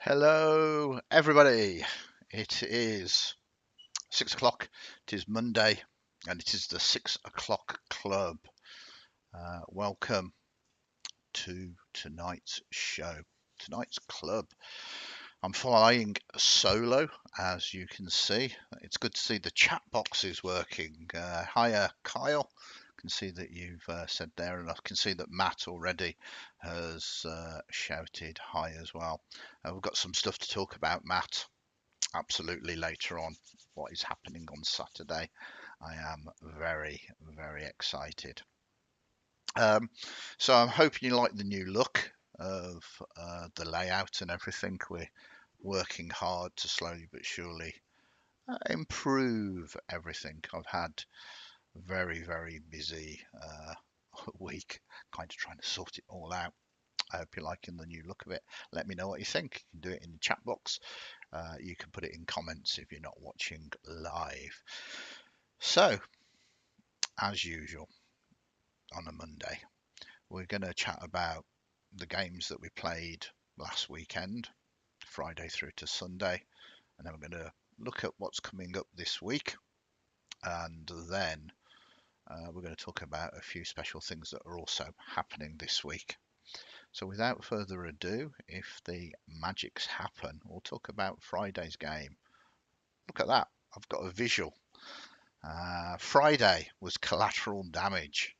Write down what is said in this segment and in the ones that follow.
Hello, everybody. It is 6 o'clock. It is Monday, and it is the 6 o'clock club. Welcome to tonight's show, tonight's club. I'm flying solo, as you can see. It's good to see the chat box is working. Hiya, Kyle. I can see that you've said there, and I can see that Matt already has shouted hi as well. We've got some stuff to talk about, Matt. Absolutely, later on what is happening on Saturday. I am very, very excited. Um, so I'm hoping you like the new look of the layout and everything. We're working hard to slowly but surely improve everything. I've had a very, very busy week, kind of trying to sort it all out. I hope you're liking the new look of it. Let me know what you think. You can do it in the chat box. You can put it in comments if you're not watching live. So, as usual, on a Monday, we're going to chat about the games that we played last weekend, Friday through to Sunday, and then we're going to look at what's coming up this week, and then we're going to talk about a few special things that are also happening this week. So, without further ado, if the magics happen, we'll talk about Friday's game. Look at that, I've got a visual. Friday was collateral damage.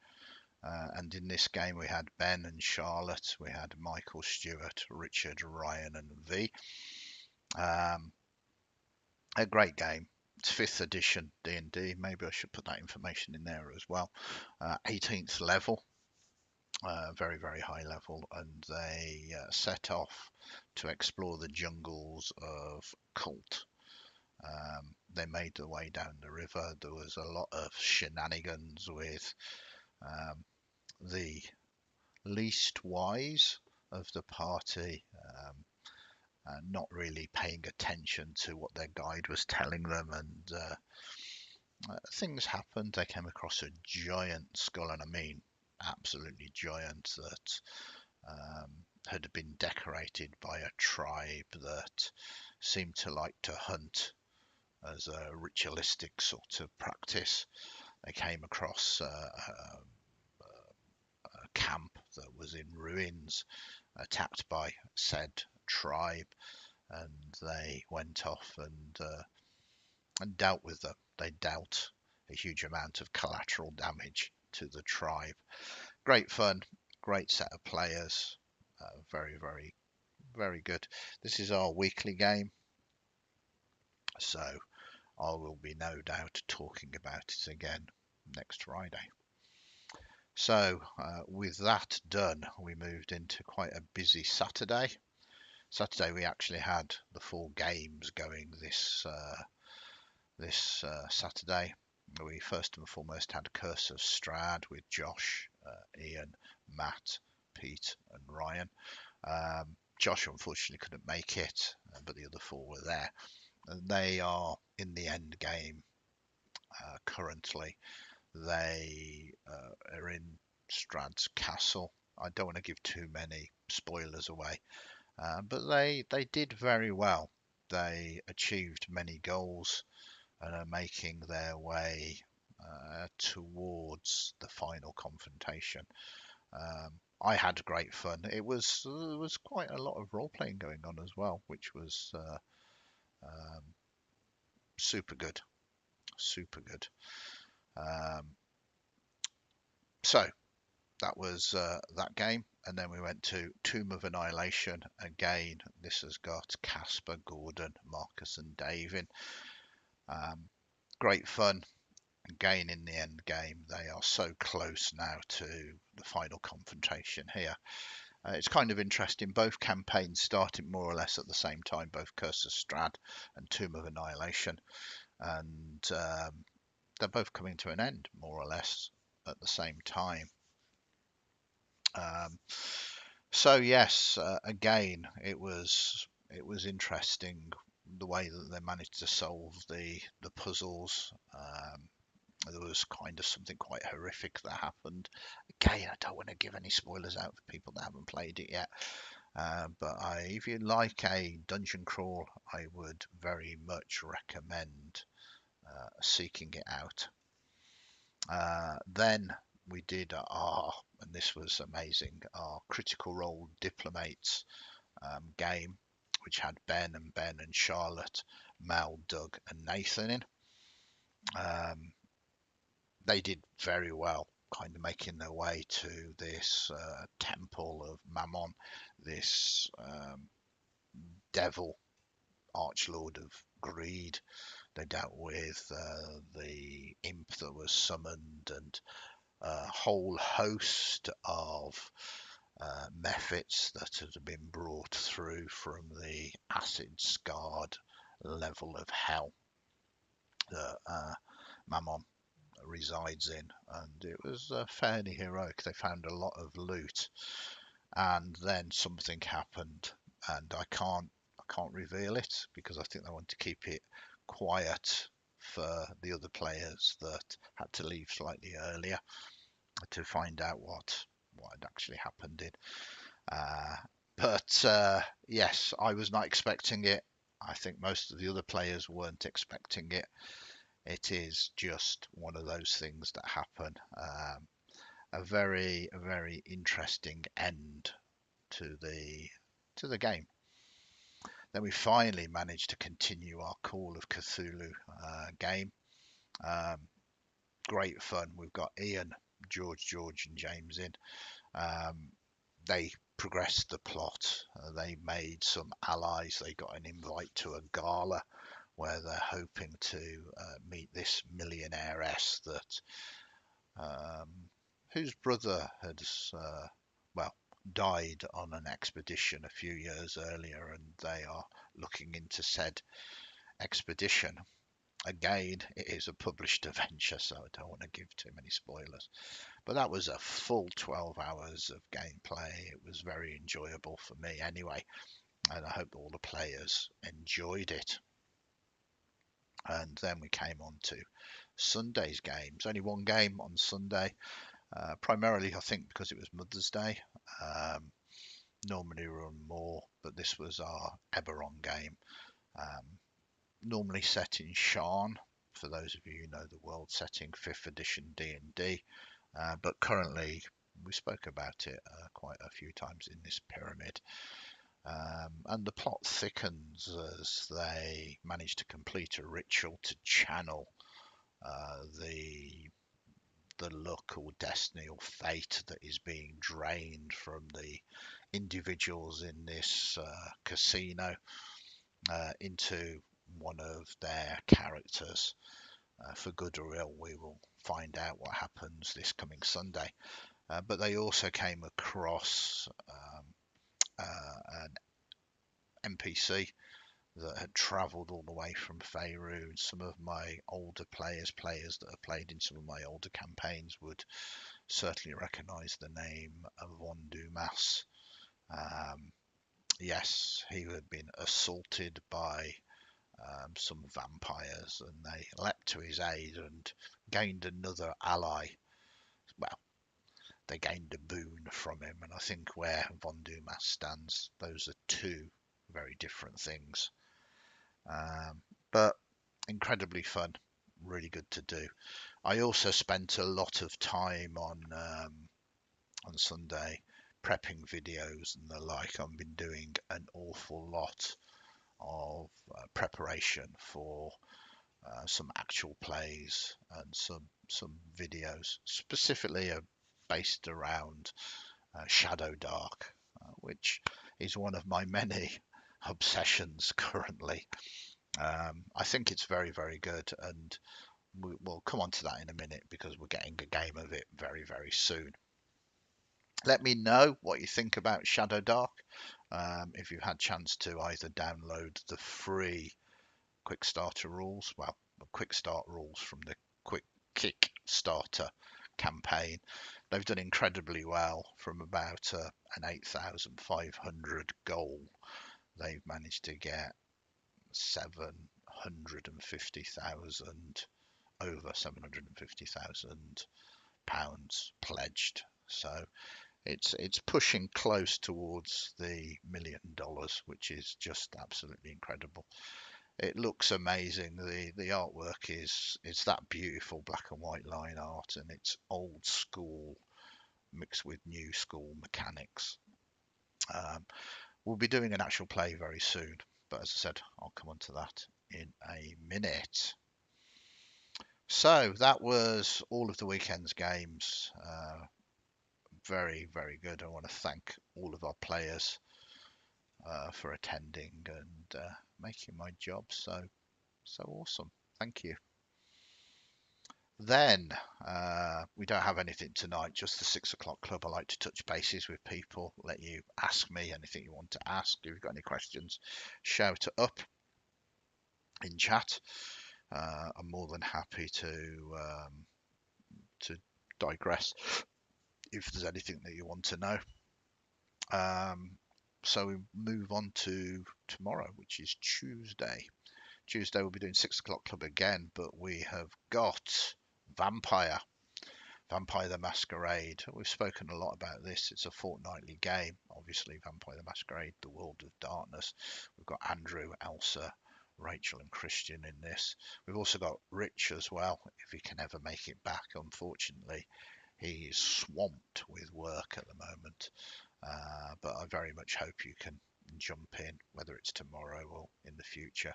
And in this game, we had Ben and Charlotte, we had Michael Stewart, Richard, Ryan, and V. Um, a great game. It's 5th edition D&D. Maybe I should put that information in there as well. 18th level, very, very high level, and they set off to explore the jungles of Cult. They made their way down the river. There was a lot of shenanigans with um, the least wise of the party, not really paying attention to what their guide was telling them, and things happened. They came across a giant skull, and I mean absolutely giant, that had been decorated by a tribe that seemed to like to hunt as a ritualistic sort of practice. They came across a camp that was in ruins, attacked by said tribe, and they went off and dealt with them. They dealt a huge amount of collateral damage to the tribe. Great fun, great set of players, very, very, very good. This is our weekly game, so I will be no doubt talking about it again next Friday. So, with that done, we moved into quite a busy Saturday. Saturday we actually had the 4 games going this Saturday. We first and foremost had Curse of Strahd with Josh, Ian, Matt, Pete, and Ryan. Josh unfortunately couldn't make it, but the other 4 were there. And they are in the end game currently. They are in Strahd's castle. I don't want to give too many spoilers away, but they did very well. They achieved many goals and are making their way towards the final confrontation. I had great fun. There was quite a lot of role playing going on as well, which was um, super good, super good. Um, so that was that game, and then we went to Tomb of Annihilation again. This has got Casper, Gordon, Marcus, and Davin. Um, Great fun. Again, in the end game, they are so close now to the final confrontation here. It's kind of interesting. Both campaigns started more or less at the same time, both Curse of Strahd and Tomb of Annihilation, and they're both coming to an end more or less at the same time. Um, so yes, again, it was interesting the way that they managed to solve the puzzles. There was kind of something quite horrific that happened. Again, I don't want to give any spoilers out for people that haven't played it yet. But if you like a dungeon crawl, I would very much recommend seeking it out. Then we did and this was amazing, our Critical Role Diplomates game, which had Ben and Charlotte, Mel, Doug, and Nathan in. They did very well, kind of making their way to this temple of Mammon, this devil, archlord of greed. They dealt with the imp that was summoned and a whole host of mephits that had been brought through from the acid-scarred level of hell that Mammon resides in, and it was fairly heroic. They found a lot of loot, and then something happened, and I can't reveal it because I think they want to keep it quiet for the other players that had to leave slightly earlier to find out what had actually happened in. But yes, I was not expecting it. I think most of the other players weren't expecting it. It is just one of those things that happen. A very interesting end to the game. Then we finally managed to continue our Call of Cthulhu game. Great fun. We've got Ian, George, and James in. They progressed the plot. They made some allies. They got an invite to a gala where they're hoping to meet this millionairess that whose brother had died on an expedition a few years earlier, and they are looking into said expedition. Again, it is a published adventure, so I don't want to give too many spoilers. But that was a full 12 hours of gameplay. It was very enjoyable for me anyway, and I hope all the players enjoyed it. And then we came on to Sunday's games. Only one game on Sunday, primarily I think because it was Mother's Day. Normally run more, but this was our Eberron game. Normally set in Sharn, for those of you who know the world setting, 5th edition D&D, but currently we spoke about it quite a few times in this pyramid. And the plot thickens as they manage to complete a ritual to channel the luck or destiny or fate that is being drained from the individuals in this casino into one of their characters. For good or ill, we will find out what happens this coming Sunday. But they also came across an NPC that had travelled all the way from Faerun. Some of my older players that have played in some of my older campaigns, would certainly recognise the name of Von Dumas. Yes, he had been assaulted by some vampires, and they leapt to his aid and gained another ally. Well, they gained a boon from him, and I think where Von Dumas stands, those are two very different things. But incredibly fun, really good to do. I also spent a lot of time on Sunday prepping videos and the like. I've been doing an awful lot of preparation for some actual plays and some videos, specifically based around Shadow Dark, which is one of my many obsessions currently. I think it's very good, and we'll come on to that in a minute because we're getting a game of it very soon. Let me know what you think about Shadow Dark. If you've had chance to either download the free quick starter rules, well, the quick start rules from the quick kick starter campaign. They've done incredibly well. From about an 8,500 goal, they've managed to get 750,000, over 750,000 pounds pledged. So It's pushing close towards the $1 million, which is just absolutely incredible. It looks amazing. The artwork is that beautiful black and white line art, and it's old school mixed with new school mechanics. Um, we'll be doing an actual play very soon, but as I said, I'll come on to that in a minute. So that was all of the weekend's games. Very, very good. I want to thank all of our players for attending and making my job so awesome. Thank you. Then we don't have anything tonight, just the 6 o'clock club. I like to touch bases with people, let you ask me anything you want to ask. If you've got any questions, shout it up in chat. I'm more than happy to digress if there's anything that you want to know. So we move on to tomorrow, which is Tuesday. Tuesday we'll be doing 6 o'clock club again, but we have got Vampire the Masquerade. We've spoken a lot about this. It's a fortnightly game. Obviously, Vampire the Masquerade, the World of Darkness. We've got Andrew, Elsa, Rachel and Christian in this. We've also got Rich as well, if he can ever make it back. Unfortunately, he is swamped with work at the moment. But I very much hope you can jump in, whether it's tomorrow or in the future.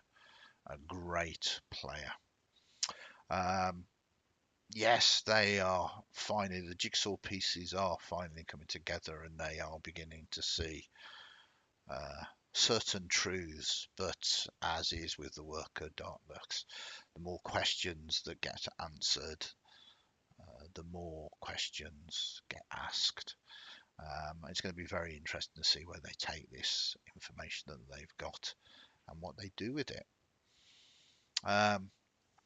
A great player. Yes, they are finally, the jigsaw pieces are finally coming together, and they are beginning to see certain truths. But as is with the work of Darkness, the more questions that get answered, the more questions get asked. It's going to be very interesting to see where they take this information that they've got and what they do with it.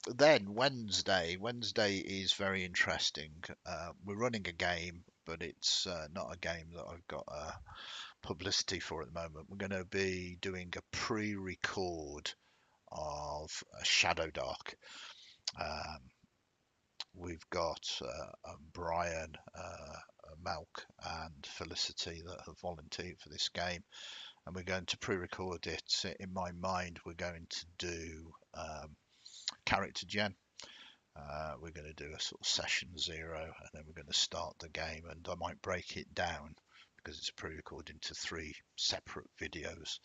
Then Wednesday is very interesting. We're running a game, but it's not a game that I've got publicity for at the moment. We're going to be doing a pre-record of Shadow Dark. We've got Brian, Malk and Felicity that have volunteered for this game, and we're going to pre-record it. In my mind, we're going to do character gen. We're going to do a sort of session 0, and then we're going to start the game, and I might break it down because it's pre-recorded into 3 separate videos,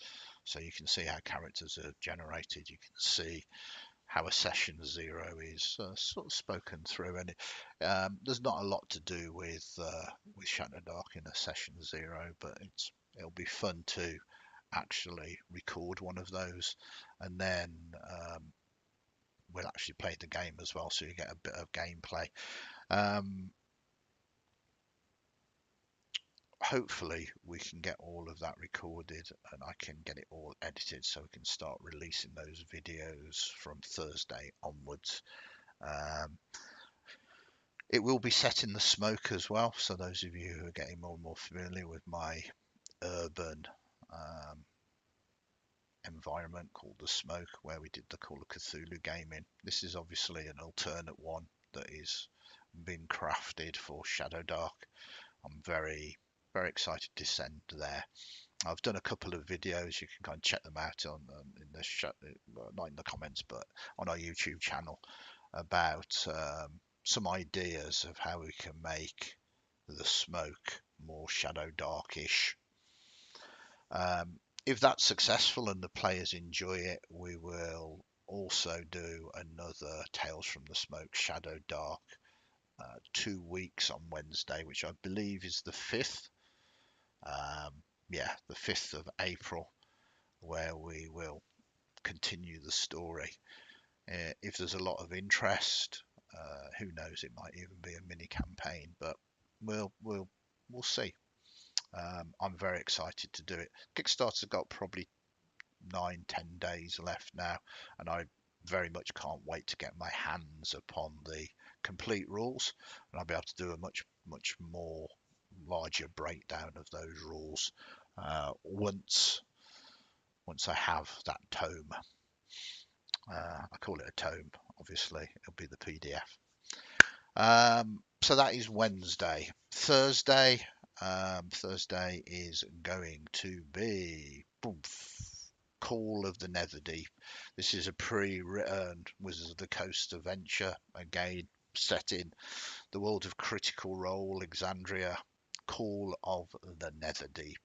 so you can see how characters are generated. You can see how a session 0 is sort of spoken through, and there's not a lot to do with Shadow Dark in a session 0, but it'll be fun to actually record one of those, and then we'll actually play the game as well, so you get a bit of gameplay. Hopefully we can get all of that recorded and I can get it all edited so we can start releasing those videos from Thursday onwards. It will be set in the smoke as well, so those of you who are getting more and more familiar with my urban environment called the Smoke, where we did the Call of Cthulhu game in. This is obviously an alternate one that is been crafted for Shadow Dark. I'm very, very excited to send there. I've done a couple of videos. You can kind of check them out on in the not in the comments, but on our YouTube channel about some ideas of how we can make the Smoke more Shadow Darkish. If that's successful and the players enjoy it, we will also do another Tales from the Smoke Shadow Dark 2 weeks on Wednesday, which I believe is the 5th. The 5th of April, where we will continue the story. If there's a lot of interest, who knows, it might even be a mini campaign, but we'll see. I'm very excited to do it. Kickstarter's got probably 9-10 days left now, and I very much can't wait to get my hands upon the complete rules, and I'll be able to do a much more larger breakdown of those rules once I have that tome. I call it a tome, obviously it'll be the PDF. So that is Wednesday. Thursday, Thursday is going to be Call of the Netherdeep. This is a pre-written Wizards of the Coast adventure, again set in the world of Critical Role, Exandria. Call of the Netherdeep.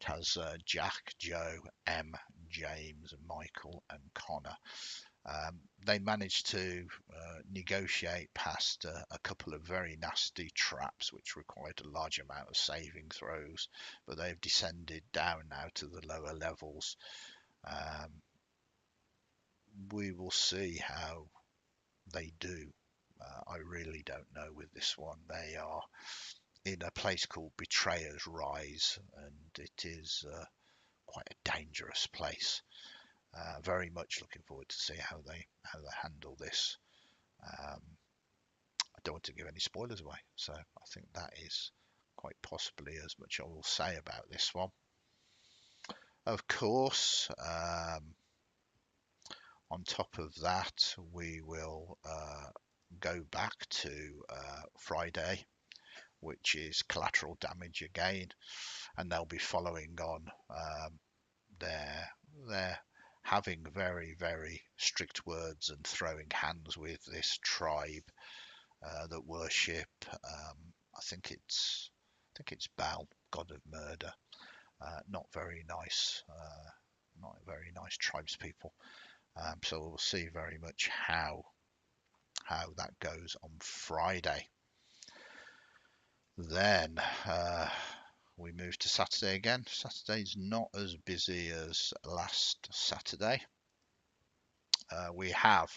It has Jack, Joe, M, James, Michael, and Connor. They managed to negotiate past a couple of very nasty traps which required a large amount of saving throws, but they've descended down now to the lower levels. We will see how they do. I really don't know with this one. They are in a place called Betrayer's Rise, and it is quite a dangerous place. Very much looking forward to see how they handle this. I don't want to give any spoilers away, so I think that is quite possibly as much I will say about this one. Of course, on top of that, we will go back to Friday, which is Collateral Damage again, and they'll be following on their having very, very strict words and throwing hands with this tribe that worship. I think it's Baal, god of murder. Not very nice. Not very nice tribespeople. So we'll see very much how that goes on Friday. Then we move to Saturday again. Saturday's not as busy as last Saturday. We have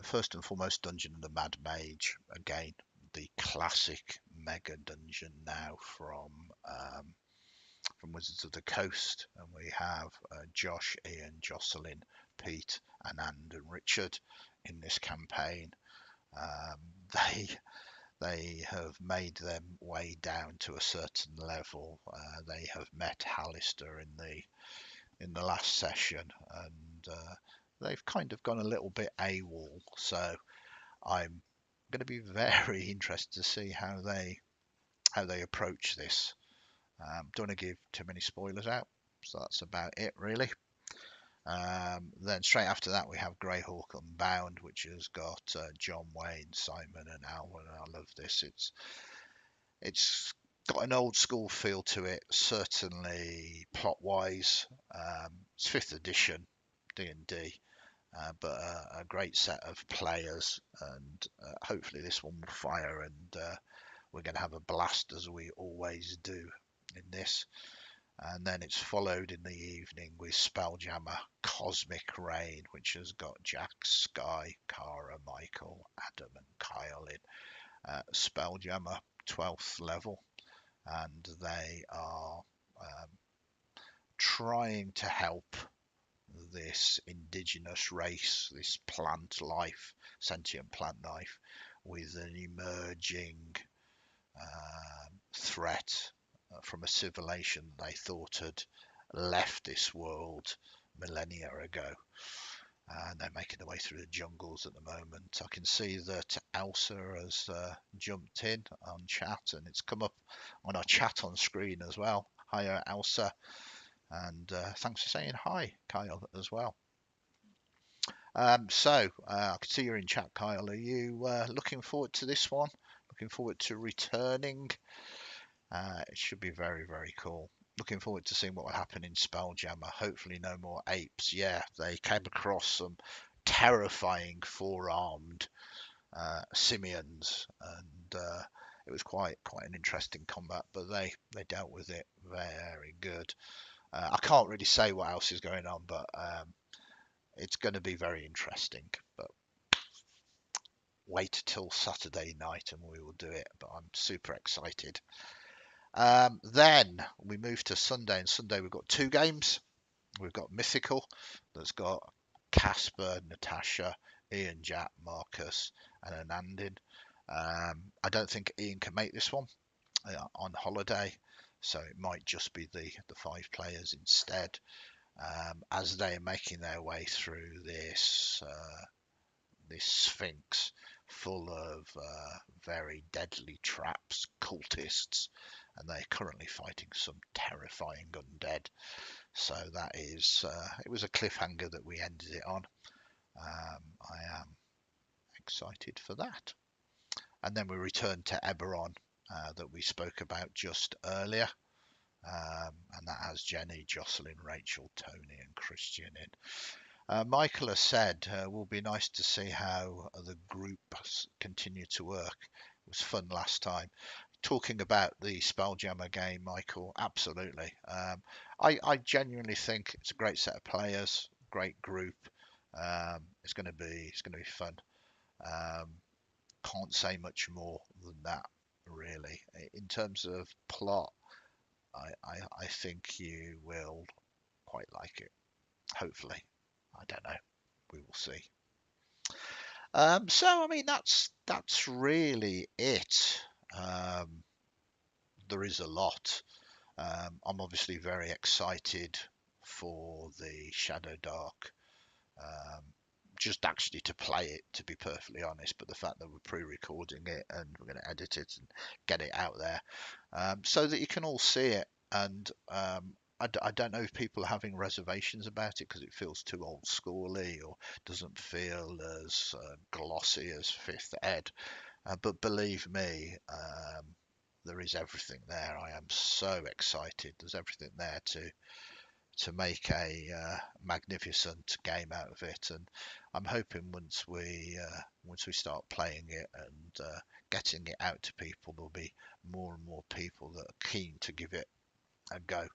first and foremost Dungeon of the Mad Mage. Again, the classic mega dungeon now from Wizards of the Coast, and we have Josh, Ian, Jocelyn, Pete, Anand, and Richard in this campaign. They have made their way down to a certain level. They have met Hallister in the last session, and they've kind of gone a little bit AWOL. So I'm going to be very interested to see how they approach this. Don't want to give too many spoilers out, so that's about it really. Then straight after that we have Greyhawk Unbound, which has got John Wayne, Simon, and Alwyn. I love this. It's got an old school feel to it, certainly plot wise. It's 5th edition D&D, but a great set of players, and hopefully this one will fire, and we're going to have a blast as we always do in this. And then it's followed in the evening with Spelljammer Cosmic Rain, which has got Jack, Sky, Cara, Michael, Adam, and Kyle in. Spelljammer 12th level, and they are trying to help this indigenous race, this plant life, sentient plant life, with an emerging threat from a civilization they thought had left this world millennia ago. And they're making their way through the jungles at the moment. I can see that Elsa has jumped in on chat, and it's come up on our chat on screen as well. Hiya, Elsa, and thanks for saying hi, Kyle, as well. So I can see you're in chat, Kyle. Are you looking forward to this one? Looking forward to returning? It should be very, very cool. Looking forward to seeing what will happen in Spelljammer. Hopefully no more apes. Yeah, they came across some terrifying four-armed simians, and it was quite an interesting combat, but they dealt with it very good. I can't really say what else is going on, but it's going to be very interesting. But wait till Saturday night and we will do it, but I'm super excited. Then we move to Sunday, and Sunday we've got 2 games. We've got Mythical, that's got Casper, Natasha, Ian, Jack, Marcus, and Anandin. I don't think Ian can make this one on holiday, so it might just be the 5 players instead, as they are making their way through this Sphinx, full of very deadly traps, cultists, and they're currently fighting some terrifying undead. So that is, it was a cliffhanger that we ended it on. I am excited for that. And then we return to Eberron that we spoke about just earlier. And that has Jenny, Jocelyn, Rachel, Tony, and Christian in. Michael has said, will be nice to see how the groups continue to work. It was fun last time. Talking about the Spelljammer game, Michael, absolutely. I genuinely think it's a great set of players, great group. It's going to be fun. Um, can't say much more than that, really. In terms of plot, I think you will quite like it. Hopefully, I don't know. We will see. So I mean that's really it. Um, there is a lot. I'm obviously very excited for the Shadow Dark. Um, just actually to play it, to be perfectly honest. But the fact that we're pre-recording it and we're going to edit it and get it out there, so that you can all see it. And I don't know if people are having reservations about it because it feels too old schooly or doesn't feel as glossy as Fifth Ed. But believe me, there is everything there. I am so excited. There's everything there to make a magnificent game out of it, and I'm hoping once we start playing it and getting it out to people, there'll be more and more people that are keen to give it a go,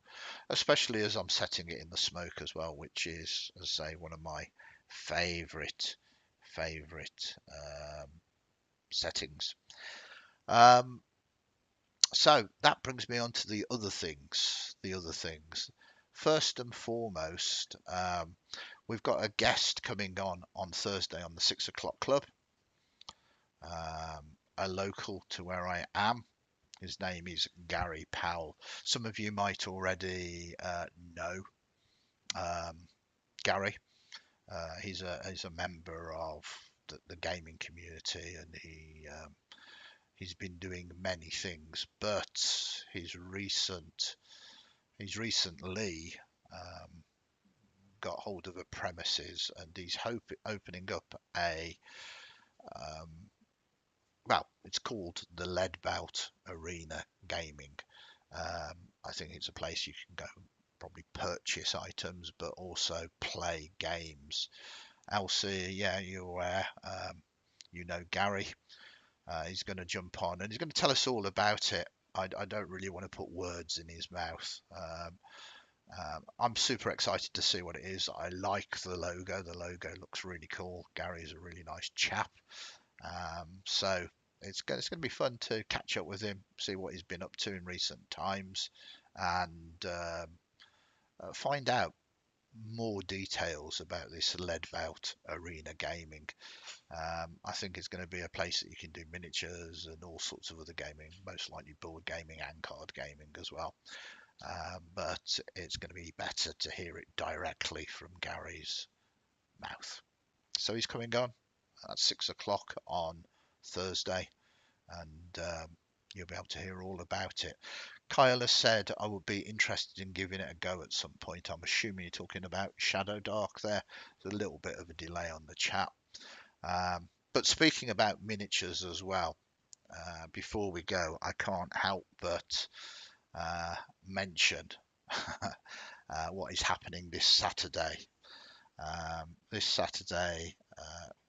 especially as I'm setting it in the smoke as well, which is, as I say, one of my favourite settings. Um, so that brings me on to the other things. First and foremost, we've got a guest coming on Thursday on the 6 o'clock club. A local to where I am. His name is Gary Powell. Some of you might already know Gary. He's a member of the gaming community, and he's been doing many things, but he's recently got hold of a premises, and he's opening up a um, well, it's called the Leadbout Arena Gaming. I think it's a place you can go probably purchase items, but also play games. Elsa, yeah, you're aware. You know Gary. He's going to jump on and he's going to tell us all about it. I don't really want to put words in his mouth. I'm super excited to see what it is. I like the logo. The logo looks really cool. Gary's a really nice chap. So it's going to be fun to catch up with him, see what he's been up to in recent times, and find out more details about this Leadbout Arena Gaming. I think it's going to be a place that you can do miniatures and all sorts of other gaming, most likely board gaming and card gaming as well. But it's going to be better to hear it directly from Gary's mouth. So he's coming on at 6 o'clock on Thursday, and you'll be able to hear all about it. Kyle has said I would be interested in giving it a go at some point. I'm assuming you're talking about Shadow Dark there. There's a little bit of a delay on the chat. But speaking about miniatures as well, before we go, I can't help but mention what is happening this Saturday. This Saturday,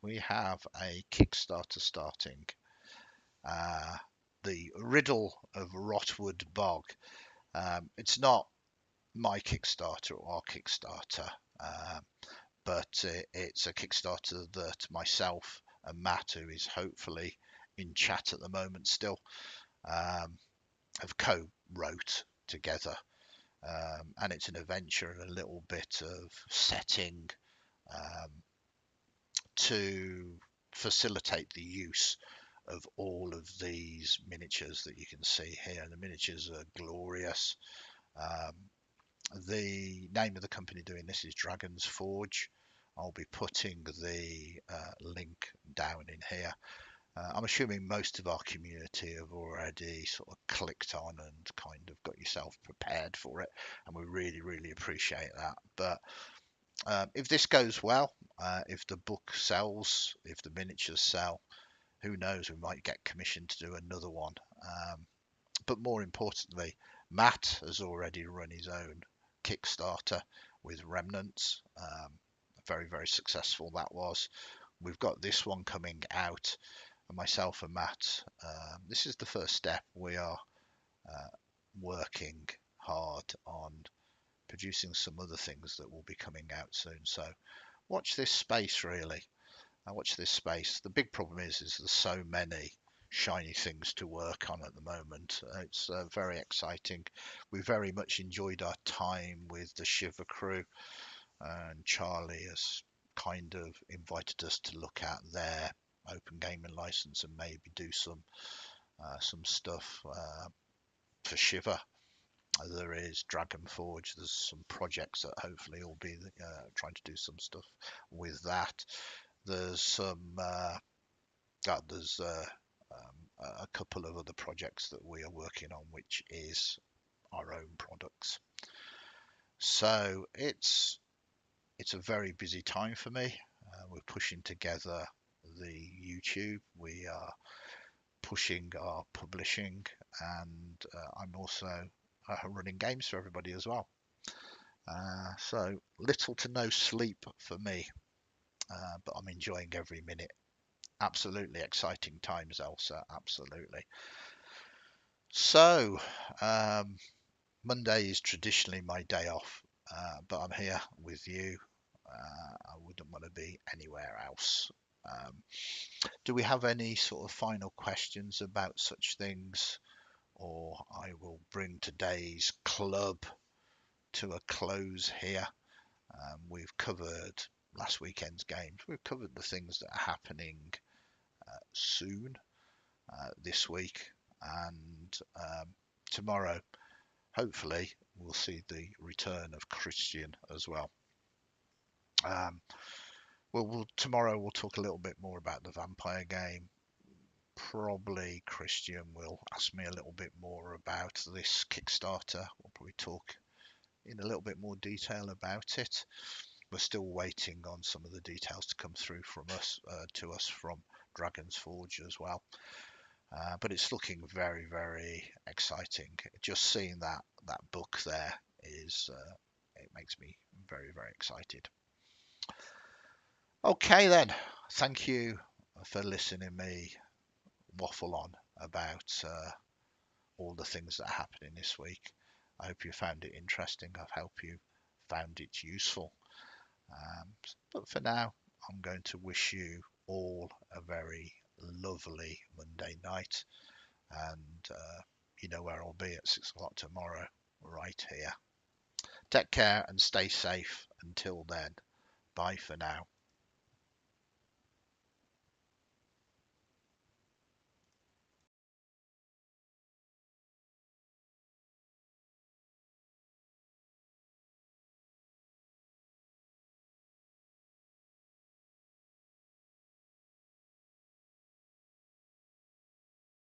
we have a Kickstarter starting. The Riddle of Rotwood Bog. It's not my Kickstarter or our Kickstarter, but it's a Kickstarter that myself and Matt, who is hopefully in chat at the moment still, have co-wrote together. And it's an adventure and a little bit of setting to facilitate the use of all of these miniatures that you can see here. The miniatures are glorious. Um, the name of the company doing this is Dragon's Forge. I'll be putting the link down in here. I'm assuming most of our community have already sort of clicked on and kind of got yourself prepared for it, and we really, really appreciate that. But if this goes well, if the book sells, if the miniatures sell, who knows, we might get commissioned to do another one. But more importantly, Matt has already run his own Kickstarter with Remnants. Very, very successful that was. We've got this one coming out, and myself and Matt, this is the first step. We are working hard on producing some other things that will be coming out soon. So watch this space, really. Watch this space. The big problem is there's so many shiny things to work on at the moment. It's very exciting. We very much enjoyed our time with the Shiver crew, and Charlie has kind of invited us to look at their open gaming license and maybe do some stuff for Shiver. There is Dragon Forge. There's some projects that hopefully will be trying to do some stuff with that. There's some there's a couple of other projects that we are working on, which is our own products. So it's a very busy time for me. We're pushing together the YouTube. We are pushing our publishing, and I'm also running games for everybody as well. So little to no sleep for me, but I'm enjoying every minute. Absolutely exciting times, Elsa. Absolutely. So Monday is traditionally my day off, but I'm here with you. I wouldn't want to be anywhere else. Um, do we have any sort of final questions about such things, or I will bring today's club to a close here? We've covered last weekend's games. We've covered the things that are happening soon this week, and tomorrow, hopefully, we'll see the return of Christian as well. Tomorrow we'll talk a little bit more about the vampire game. Probably Christian will ask me a little bit more about this Kickstarter. We'll probably talk in a little bit more detail about it. We're still waiting on some of the details to come through from us to us from Dragon's Forge as well. But it's looking very, very exciting. Just seeing that book there is it makes me very, very excited. Okay then, thank you for listening me waffle on about all the things that are happening this week. I hope you found it interesting. I hope you found it useful. But for now, I'm going to wish you all a very lovely Monday night, and you know where I'll be at 6 o'clock tomorrow, right here. Take care and stay safe until then. Bye for now.